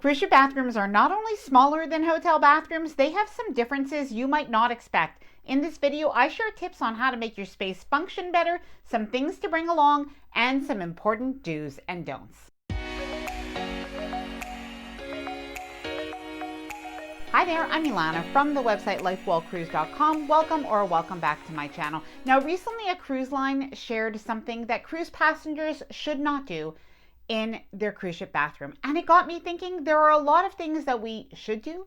Cruise ship bathrooms are not only smaller than hotel bathrooms, they have some differences you might not expect. In this video, I share tips on how to make your space function better, some things to bring along, and some important do's and don'ts. Hi there, I'm Ilana from the website lifewellcruise.com. Welcome back to my channel. Now, recently a cruise line shared something that cruise passengers should not do in their cruise ship bathroom. And it got me thinking there are a lot of things that we should do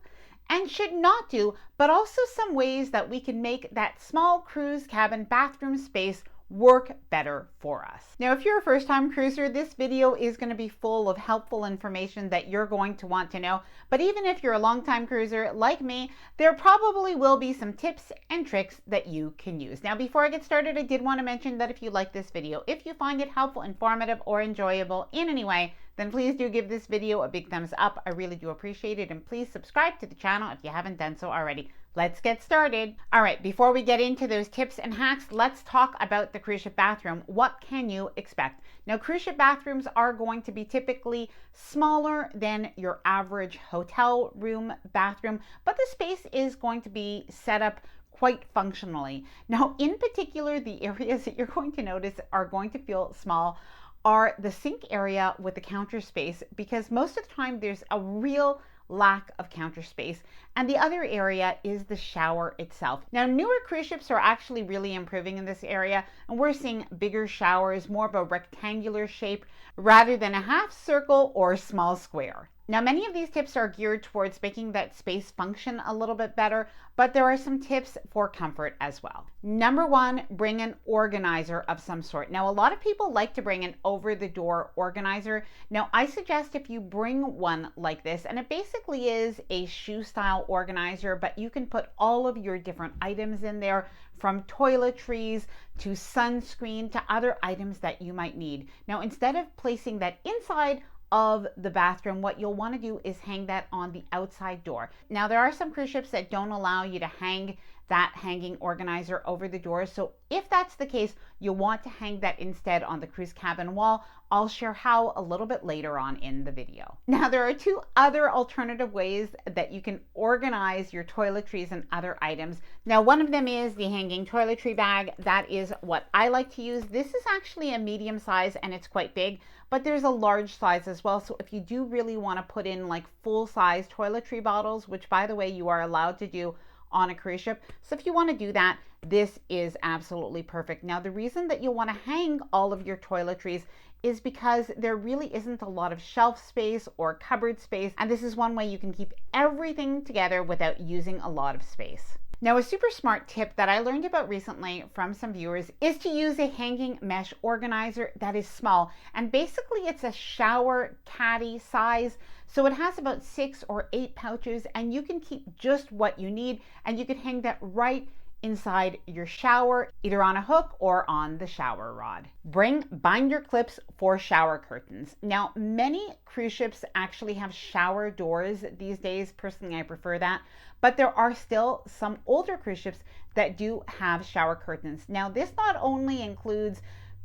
and should not do, but also some ways that we can make that small cruise cabin bathroom space work better for us. Now, if you're a first-time cruiser, this video is going to be full of helpful information that you're going to want to know. But even if you're a long-time cruiser like me, there probably will be some tips and tricks that you can use. Now, before I get started, I did want to mention that if you like this video, if you find it helpful, informative, or enjoyable in any way, then please do give this video a big thumbs up. I really do appreciate it. And please subscribe to the channel if you haven't done so already. Let's get started. All right, before we get into those tips and hacks, let's talk about the cruise ship bathroom. What can you expect? Now, cruise ship bathrooms are going to be typically smaller than your average hotel room bathroom, but the space is going to be set up quite functionally. Now, in particular, the areas that you're going to notice are going to feel small are the sink area with the counter space, because most of the time there's a real lack of counter space, and the other area is the shower itself. Now, newer cruise ships are actually really improving in this area, and we're seeing bigger showers, more of a rectangular shape rather than a half circle or small square. Now, many of these tips are geared towards making that space function a little bit better, but there are some tips for comfort as well. Number one, bring an organizer of some sort. Now, a lot of people like to bring an over-the-door organizer. Now, I suggest if you bring one like this, and it basically is a shoe-style organizer, but you can put all of your different items in there, from toiletries to sunscreen to other items that you might need. Now, instead of placing that inside of the bathroom, what you'll want to do is hang that on the outside door. Now, there are some cruise ships that don't allow you to hang that hanging organizer over the door. So if that's the case, you'll want to hang that instead on the cruise cabin wall. I'll share how a little bit later on in the video. Now, there are two other alternative ways that you can organize your toiletries and other items. Now, one of them is the hanging toiletry bag. That is what I like to use. This is actually a medium size and it's quite big, but there's a large size as well. So if you do really want to put in like full-size toiletry bottles, which by the way, you are allowed to do on a cruise ship. So if you want to do that, this is absolutely perfect. Now, the reason that you'll want to hang all of your toiletries is because there really isn't a lot of shelf space or cupboard space. And this is one way you can keep everything together without using a lot of space. Now, a super smart tip that I learned about recently from some viewers is to use a hanging mesh organizer that is small. And basically it's a shower caddy size. So it has about 6 or 8 pouches, and you can keep just what you need, and you can hang that right inside your shower, either on a hook or on the shower rod. Bring binder clips for shower curtains. Now, many cruise ships actually have shower doors these days. Personally, I prefer that, but there are still some older cruise ships that do have shower curtains. Now, this not only includes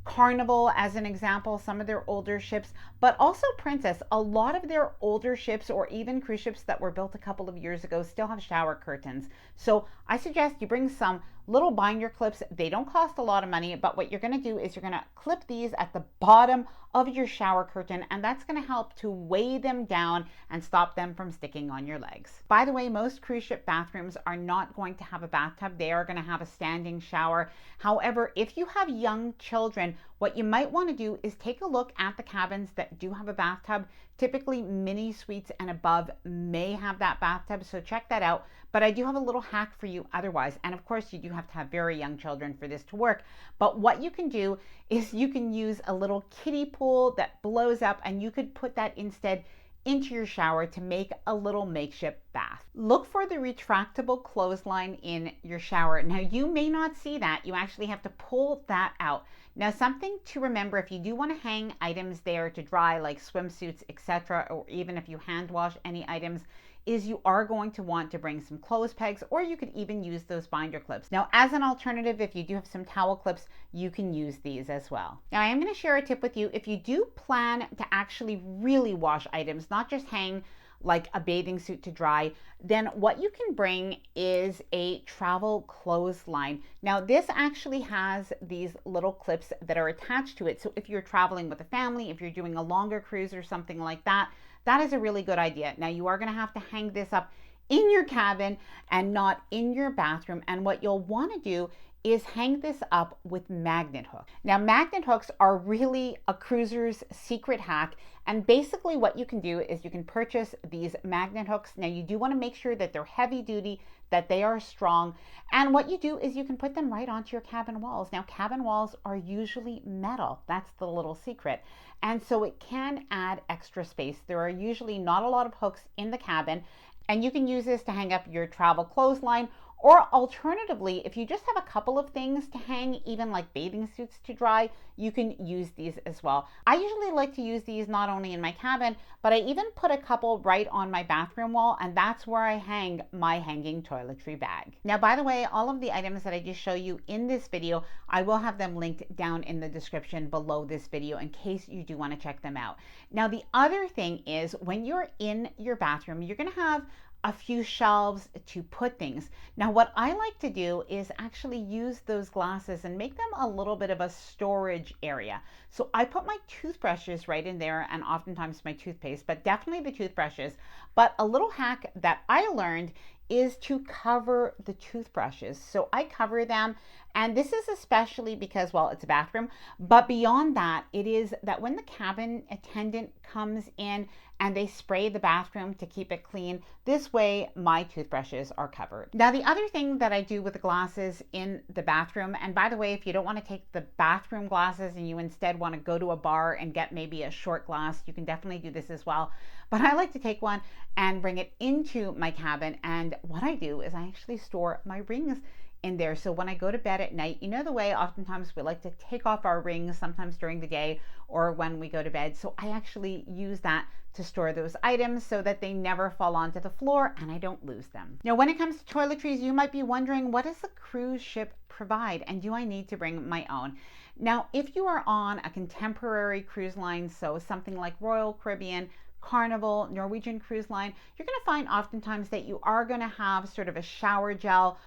Carnival as an example, some of their older ships, but also Princess. A lot of their older ships or even cruise ships that were built a couple of years ago still have shower curtains. So I suggest you bring some little binder clips. They don't cost a lot of money, but what you're going to do is you're going to clip these at the bottom of your shower curtain, and that's going to help to weigh them down and stop them from sticking on your legs. By the way, most cruise ship bathrooms are not going to have a bathtub. They are going to have a standing shower. However, if you have young children, what you might want to do is take a look at the cabins that do have a bathtub. Typically, mini suites and above may have that bathtub, so check that out. But I do have a little hack for you otherwise. And of course, you do have to have very young children for this to work. But what you can do is you can use a little kiddie pool that blows up, and you could put that instead into your shower to make a little makeshift bath. Look for the retractable clothesline in your shower. Now, you may not see that. You actually have to pull that out. Now, something to remember, if you do want to hang items there to dry, like swimsuits, etc., or even if you hand wash any items, is you are going to want to bring some clothes pegs, or you could even use those binder clips. Now, as an alternative, if you do have some towel clips, you can use these as well. Now, I am going to share a tip with you. If you do plan to actually really wash items, not just hang like a bathing suit to dry, then what you can bring is a travel clothesline. Now, this actually has these little clips that are attached to it. So if you're traveling with a family, if you're doing a longer cruise or something like that, that is a really good idea. Now, you are going to have to hang this up in your cabin and not in your bathroom. And what you'll want to do is hang this up with magnet hooks. Now, magnet hooks are really a cruiser's secret hack. And basically what you can do is you can purchase these magnet hooks. Now, you do want to make sure that they're heavy duty, that they are strong. And what you do is you can put them right onto your cabin walls. Now, cabin walls are usually metal. That's the little secret. And so it can add extra space. There are usually not a lot of hooks in the cabin. And you can use this to hang up your travel clothesline, or alternatively, if you just have a couple of things to hang, even like bathing suits to dry, you can use these as well. I usually like to use these not only in my cabin, but I even put a couple right on my bathroom wall, and that's where I hang my hanging toiletry bag. Now, by the way, all of the items that I just show you in this video, I will have them linked down in the description below this video in case you do want to check them out. Now, the other thing is when you're in your bathroom, you're going to have a few shelves to put things. Now, what I like to do is actually use those glasses and make them a little bit of a storage area. So I put my toothbrushes right in there, and oftentimes my toothpaste, but definitely the toothbrushes. But a little hack that I learned is to cover the toothbrushes. So I cover them, and this is especially because, well, it's a bathroom, but beyond that, it is that when the cabin attendant comes in and they spray the bathroom to keep it clean, this way my toothbrushes are covered. Now, the other thing that I do with the glasses in the bathroom, and by the way, if you don't want to take the bathroom glasses and you instead want to go to a bar and get maybe a short glass, you can definitely do this as well. But I like to take one and bring it into my cabin, and what I do is I actually store my rings in there. So when I go to bed at night, you know the way oftentimes we like to take off our rings sometimes during the day or when we go to bed. So I actually use that to store those items so that they never fall onto the floor and I don't lose them. Now, when it comes to toiletries, you might be wondering, what does the cruise ship provide, and do I need to bring my own? Now, if you are on a contemporary cruise line, so something like Royal Caribbean, Carnival, Norwegian Cruise Line, you're going to find oftentimes that you are going to have sort of a shower gel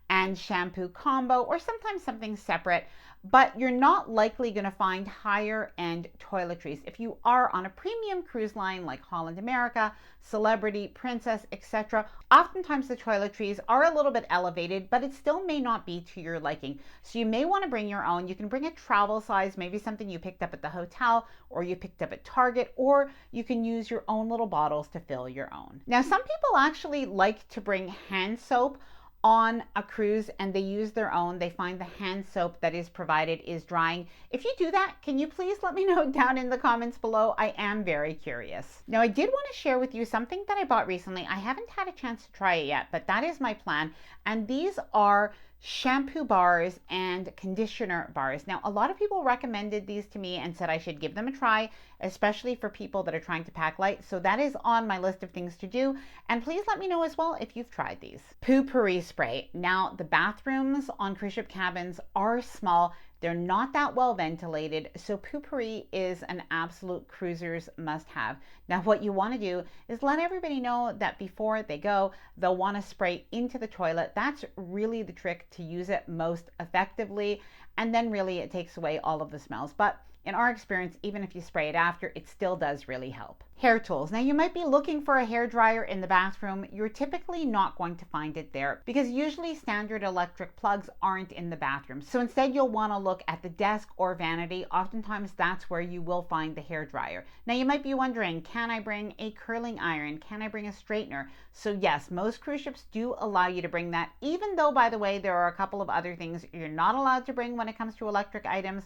and shampoo combo, or sometimes something separate, but you're not likely going to find higher end toiletries. If you are on a premium cruise line like Holland America, Celebrity, Princess, etc., oftentimes the toiletries are a little bit elevated, but it still may not be to your liking. So you may want to bring your own. You can bring a travel size, maybe something you picked up at the hotel or you picked up at Target, or you can use your own little bottles to fill your own. Now, some people actually like to bring hand soap on a cruise and they use their own. They find the hand soap that is provided is drying. If you do that, can you please let me know down in the comments below? I am very curious. Now, I did want to share with you something that I bought recently. I haven't had a chance to try it yet, but that is my plan. And these are shampoo bars and conditioner bars. Now, a lot of people recommended these to me and said I should give them a try, especially for people that are trying to pack light. So that is on my list of things to do. And please let me know as well if you've tried these. Poo-pourri spray. Now, the bathrooms on cruise ship cabins are small. They're not that well ventilated, so poo-pourri is an absolute cruiser's must-have. Now, what you want to do is let everybody know that before they go, they'll want to spray into the toilet. That's really the trick to use it most effectively, and then really it takes away all of the smells. But in our experience, even if you spray it after, it still does really help. Hair tools. Now, you might be looking for a hair dryer in the bathroom. You're typically not going to find it there because usually standard electric plugs aren't in the bathroom. So instead, you'll want to look at the desk or vanity. Oftentimes, that's where you will find the hair dryer. Now, you might be wondering, can I bring a curling iron? Can I bring a straightener? So yes, most cruise ships do allow you to bring that, even though, by the way, there are a couple of other things you're not allowed to bring when it comes to electric items.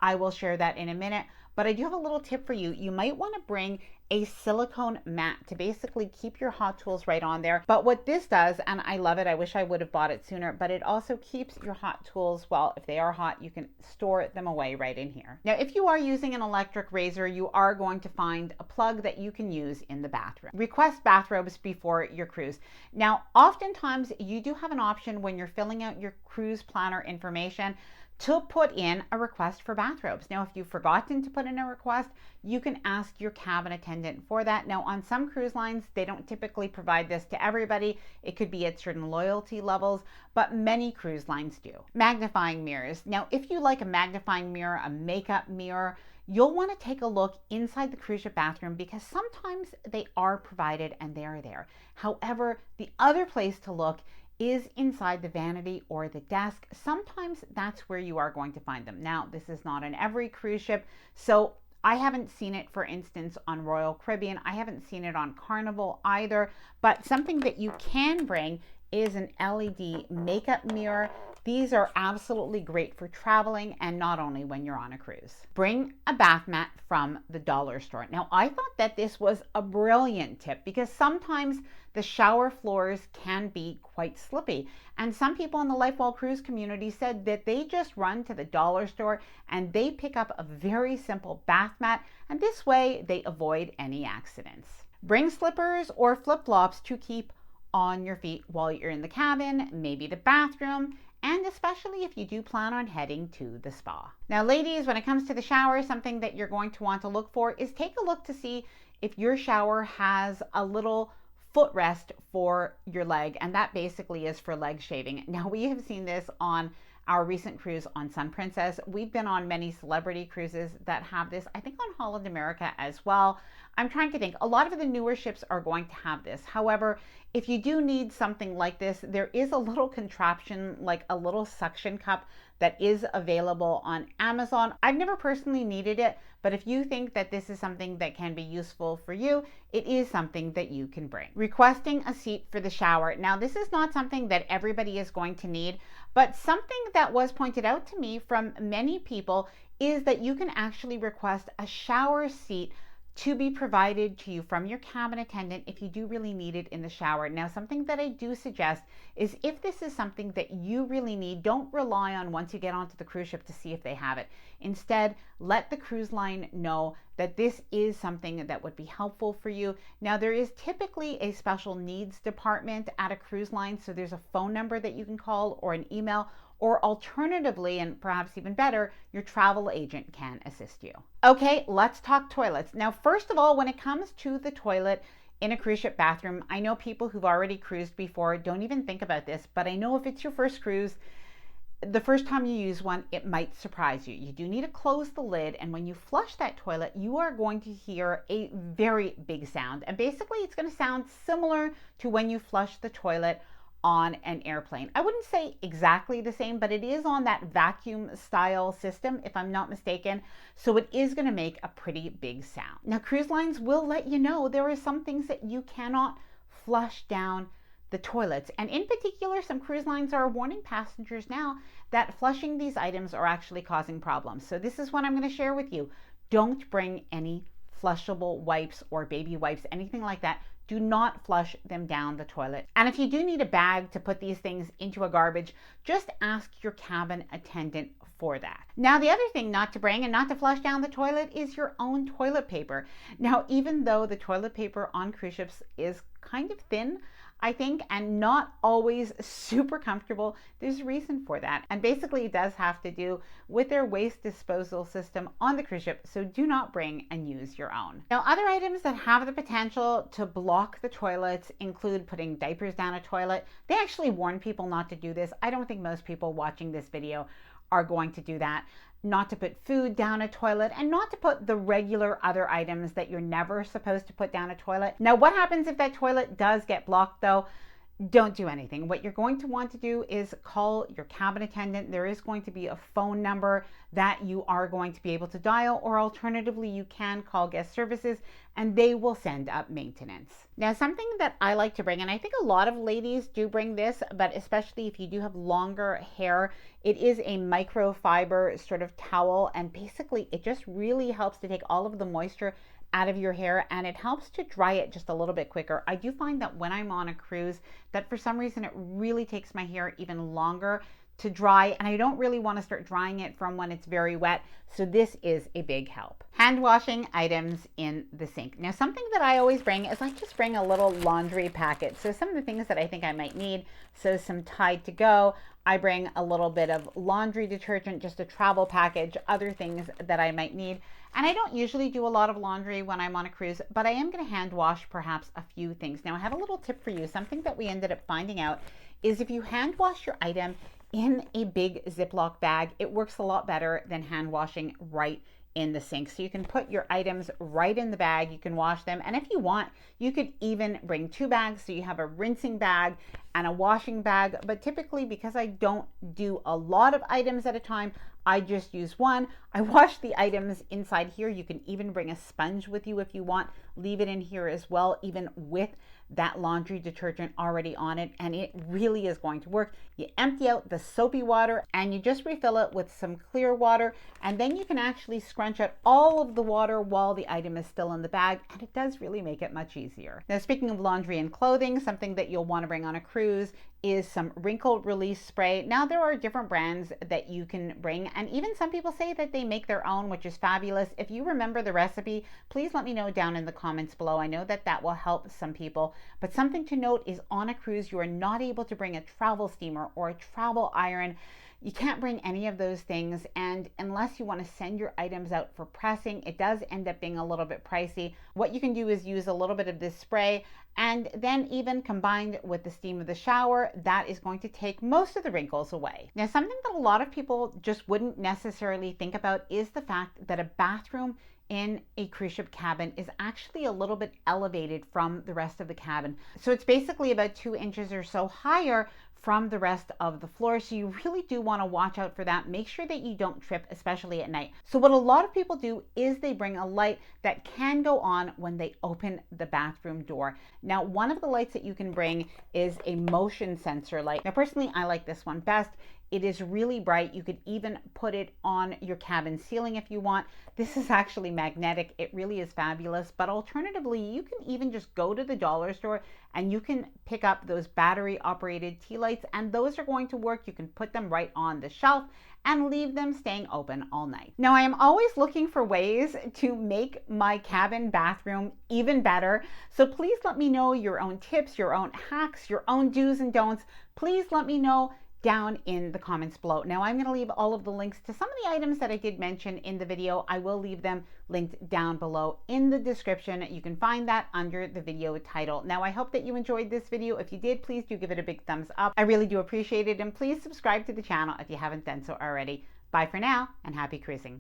I will share that in a minute, but I do have a little tip for you. You might want to bring a silicone mat to basically keep your hot tools right on there. But what this does, and I love it, I wish I would have bought it sooner, but it also keeps your hot tools, well, if they are hot, you can store them away right in here. Now, if you are using an electric razor, you are going to find a plug that you can use in the bathroom. Request bathrobes before your cruise. Now, oftentimes you do have an option when you're filling out your cruise planner information to put in a request for bathrobes. Now, if you've forgotten to put in a request, you can ask your cabin attendant for that. Now, on some cruise lines, they don't typically provide this to everybody. It could be at certain loyalty levels, but many cruise lines do. Magnifying mirrors. Now, if you like a magnifying mirror, a makeup mirror, you'll want to take a look inside the cruise ship bathroom because sometimes they are provided and they are there. However, the other place to look is inside the vanity or the desk. Sometimes that's where you are going to find them. Now, this is not on every cruise ship, so I haven't seen it, for instance, on Royal Caribbean. I haven't seen it on Carnival either, but something that you can bring is an LED makeup mirror. These are absolutely great for traveling and not only when you're on a cruise. Bring a bath mat from the dollar store. Now, I thought that this was a brilliant tip because sometimes the shower floors can be quite slippy. And some people in the LifeWell Cruise community said that they just run to the dollar store and they pick up a very simple bath mat, and this way they avoid any accidents. Bring slippers or flip-flops to keep on your feet while you're in the cabin, maybe the bathroom, and especially if you do plan on heading to the spa. Now, ladies, when it comes to the shower, something that you're going to want to look for is take a look to see if your shower has a little footrest for your leg, and that basically is for leg shaving. Now, we have seen this on our recent cruise on Sun Princess. We've been on many celebrity cruises that have this, I think on Holland America as well. I'm trying to think, a lot of the newer ships are going to have this. However, if you do need something like this, there is a little contraption, like a little suction cup that is available on Amazon. I've never personally needed it, but if you think that this is something that can be useful for you, it is something that you can bring. Requesting a seat for the shower. Now, this is not something that everybody is going to need, but something that was pointed out to me from many people is that you can actually request a shower seat to be provided to you from your cabin attendant if you do really need it in the shower. Now, something that I do suggest is if this is something that you really need, don't rely on once you get onto the cruise ship to see if they have it. Instead, let the cruise line know that this is something that would be helpful for you. Now, there is typically a special needs department at a cruise line, so there's a phone number that you can call or an email, or alternatively, and perhaps even better, your travel agent can assist you. Okay, let's talk toilets. Now, first of all, when it comes to the toilet in a cruise ship bathroom, I know people who've already cruised before don't even think about this, but I know if it's your first cruise, the first time you use one, it might surprise you. You do need to close the lid, and when you flush that toilet, you are going to hear a very big sound. And basically, it's going to sound similar to when you flush the toilet on an airplane. I wouldn't say exactly the same, but it is on that vacuum style system, if I'm not mistaken. So it is going to make a pretty big sound. Now, cruise lines will let you know there are some things that you cannot flush down the toilets. And in particular, some cruise lines are warning passengers now that flushing these items are actually causing problems. So this is what I'm going to share with you. Don't bring any flushable wipes or baby wipes, anything like that. Do not flush them down the toilet. And if you do need a bag to put these things into a garbage, just ask your cabin attendant for that. Now, the other thing not to bring and not to flush down the toilet is your own toilet paper. Now, even though the toilet paper on cruise ships is kind of thin, I think, and not always super comfortable, there's a reason for that. And basically it does have to do with their waste disposal system on the cruise ship, so do not bring and use your own. Now, other items that have the potential to block the toilets include putting diapers down a toilet. They actually warn people not to do this. I don't think most people watching this video are going to do that. Not to put food down a toilet, and not to put the regular other items that you're never supposed to put down a toilet. Now, what happens if that toilet does get blocked though? Don't do anything. What you're going to want to do is call your cabin attendant. There is going to be a phone number that you are going to be able to dial, or alternatively, you can call guest services and they will send up maintenance. Now, something that I like to bring, and I think a lot of ladies do bring this, but especially if you do have longer hair, it is a microfiber sort of towel, and basically it just really helps to take all of the moisture out of your hair, and it helps to dry it just a little bit quicker. I do find that when I'm on a cruise that for some reason it really takes my hair even longer to dry, and I don't really want to start drying it from when it's very wet. So this is a big help. Hand washing items in the sink. Now, something that I always bring is I just bring a little laundry packet. So some of the things that I think I might need, so some Tide to Go. I bring a little bit of laundry detergent, just a travel package, other things that I might need. And I don't usually do a lot of laundry when I'm on a cruise, but I am going to hand wash perhaps a few things. Now, I have a little tip for you. Something that we ended up finding out is if you hand wash your item in a big Ziploc bag, it works a lot better than hand washing right in the sink. So you can put your items right in the bag, you can wash them, and if you want, you could even bring 2 bags, so you have a rinsing bag and a washing bag. But typically, because I don't do a lot of items at a time, I just use one. I wash the items inside here. You can even bring a sponge with you if you want. Leave it in here as well, even with that laundry detergent already on it, and it really is going to work. You empty out the soapy water and you just refill it with some clear water, and then you can actually scrunch out all of the water while the item is still in the bag, and it does really make it much easier. Now, speaking of laundry and clothing, something that you'll want to bring on a cruise is some wrinkle release spray. Now, there are different brands that you can bring, and even some people say that they make their own, which is fabulous. If you remember the recipe, please let me know down in the comments below. I know that that will help some people. But something to note is on a cruise, you are not able to bring a travel steamer or a travel iron. You can't bring any of those things, and unless you want to send your items out for pressing, it does end up being a little bit pricey. What you can do is use a little bit of this spray, and then even combined with the steam of the shower, that is going to take most of the wrinkles away. Now, something that a lot of people just wouldn't necessarily think about is the fact that a bathroom in a cruise ship cabin is actually a little bit elevated from the rest of the cabin. So it's basically about 2 inches or so higher from the rest of the floor. So you really do want to watch out for that. Make sure that you don't trip, especially at night. So what a lot of people do is they bring a light that can go on when they open the bathroom door. Now, one of the lights that you can bring is a motion sensor light. Now, personally, I like this one best. It is really bright. You could even put it on your cabin ceiling if you want. This is actually magnetic. It really is fabulous. But alternatively, you can even just go to the dollar store and you can pick up those battery operated tea lights, and those are going to work. You can put them right on the shelf and leave them staying open all night. Now, I am always looking for ways to make my cabin bathroom even better. So please let me know your own tips, your own hacks, your own do's and don'ts. Please let me know down in the comments below. Now, I'm going to leave all of the links to some of the items that I did mention in the video. I will leave them linked down below in the description. You can find that under the video title. Now, I hope that you enjoyed this video. If you did, please do give it a big thumbs up. I really do appreciate it, and please subscribe to the channel if you haven't done so already. Bye for now, and happy cruising.